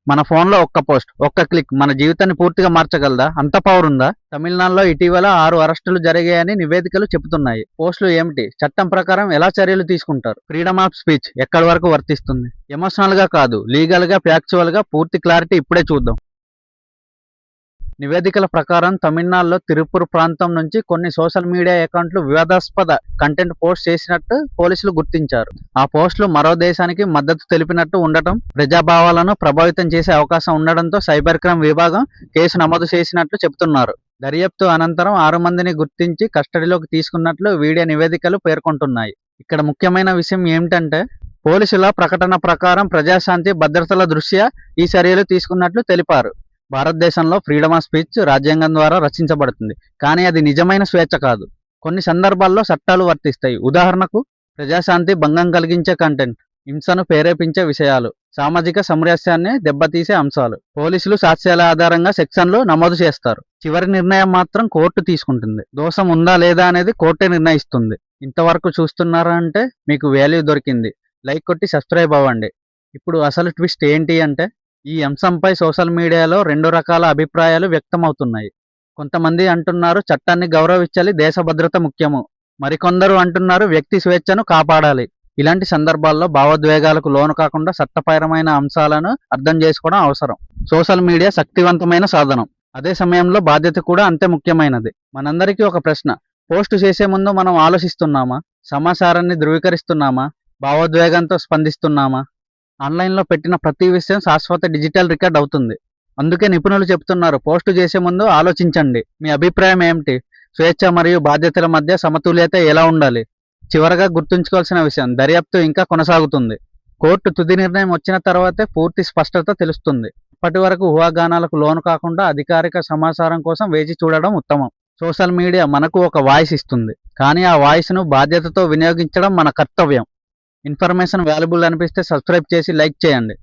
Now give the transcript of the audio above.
మన ఫోన్లో ఒక్క పోస్ట్, ఒక్క క్లిక్ మన జీవితాన్ని పూర్తిగా మార్చగలదా? అంత పవర్ ఉందా? తమిళనాడులో ఇటీవల 6 అరెస్టులు జరిగాయని నివేదికలు చెబుతున్నాయి. పోస్టులు ఏమిటి? చట్టం ప్రకారం ఎలా చర్యలు తీసుకుంటారు? ఫ్రీడమ్ ఆఫ్ స్పీచ్ ఎక్కడి వరకు వర్తిస్తుంది? ఎమోషనల్ గా కాదు, లీగల్ గా, ఫ్యాక్చువల్ గా పూర్తి క్లారిటీ ఇప్పుడే చూద్దాం. నివేదికల ప్రకారం తమిళనాడులో తిరుపూర్ ప్రాంతం నుంచి కొన్ని సోషల్ మీడియా అకౌంట్లు వివాదాస్పద కంటెంట్ పోస్ట్ చేసినట్టు పోలీసులు గుర్తించారు. ఆ పోస్టులు మరో దేశానికి మద్దతు తెలిపినట్టు ఉండటం, ప్రజాభావాలను ప్రభావితం చేసే అవకాశం ఉండడంతో సైబర్ క్రైమ్ విభాగం కేసు నమోదు చేసినట్లు చెబుతున్నారు. దర్యాప్తు అనంతరం 6 మందిని గుర్తించి కస్టడీలోకి తీసుకున్నట్లు వీడియో నివేదికలు పేర్కొంటున్నాయి. ఇక్కడ ముఖ్యమైన విషయం ఏమిటంటే, పోలీసుల ప్రకటన ప్రకారం ప్రజాశాంతి భద్రతల దృష్ట్యా ఈ చర్యలు తీసుకున్నట్లు తెలిపారు. భారతదేశంలో ఫ్రీడమ్ ఆఫ్ స్పీచ్ రాజ్యాంగం ద్వారా రక్షించబడుతుంది, కానీ అది నిజమైన స్వేచ్ఛ కాదు. కొన్ని సందర్భాల్లో చట్టాలు వర్తిస్తాయి. ఉదాహరణకు, ప్రజాశాంతి భంగం కలిగించే కంటెంట్, హింసను ప్రేరేపించే విషయాలు, సామాజిక సామరస్యాన్ని దెబ్బతీసే అంశాలు. పోలీసులు సాక్ష్యాల ఆధారంగా సెక్షన్లు నమోదు చేస్తారు. చివరి నిర్ణయం మాత్రం కోర్టు తీసుకుంటుంది. దోషం ఉందా లేదా అనేది కోర్టే నిర్ణయిస్తుంది. ఇంతవరకు చూస్తున్నారా అంటే మీకు వాల్యూ దొరికింది. లైక్ కొట్టి సబ్స్క్రైబ్ అవ్వండి. ఇప్పుడు అసలు ట్విస్ట్ ఏంటి అంటే, ఈ అంశంపై సోషల్ మీడియాలో 2 రకాల అభిప్రాయాలు వ్యక్తమవుతున్నాయి. కొంతమంది అంటున్నారు చట్టాన్ని గౌరవించాలి, దేశ భద్రత ముఖ్యము. మరికొందరు అంటున్నారు వ్యక్తి స్వేచ్ఛను కాపాడాలి. ఇలాంటి సందర్భాల్లో భావోద్వేగాలకు లోను కాకుండా చట్టపరమైన అంశాలను అర్థం చేసుకోవడం అవసరం. సోషల్ మీడియా శక్తివంతమైన సాధనం, అదే సమయంలో బాధ్యత కూడా అంతే ముఖ్యమైనది. మనందరికీ ఒక ప్రశ్న: పోస్టు చేసే ముందు మనం ఆలోచిస్తున్నామా? సమాచారాన్ని ధృవీకరిస్తున్నామా? భావోద్వేగంతో స్పందిస్తున్నామా? ఆన్లైన్లో పెట్టిన ప్రతి విషయం శాశ్వత డిజిటల్ రికార్డ్ అవుతుంది. అందుకే నిపుణులు చెబుతున్నారు, పోస్టు చేసే ముందు ఆలోచించండి. మీ అభిప్రాయం ఏమిటి? స్వేచ్ఛ మరియు బాధ్యతల మధ్య సమతుల్యత ఎలా ఉండాలి? చివరగా గుర్తుంచుకోవాల్సిన విషయం, దర్యాప్తు ఇంకా కొనసాగుతుంది. కోర్టు తుది నిర్ణయం వచ్చిన తర్వాతే పూర్తి స్పష్టత తెలుస్తుంది. అప్పటి వరకు ఊహాగానాలకు లోను కాకుండా అధికారిక సమాచారం కోసం వేచి చూడడం ఉత్తమం. సోషల్ మీడియా మనకు ఒక వాయిస్ ఇస్తుంది, కానీ ఆ వాయిస్ను బాధ్యతతో వినియోగించడం మన కర్తవ్యం. ఇన్ఫర్మేషన్ వాల్యుబుల్ అనిపిస్తే సబ్స్క్రైబ్ చేసి లైక్ చేయండి.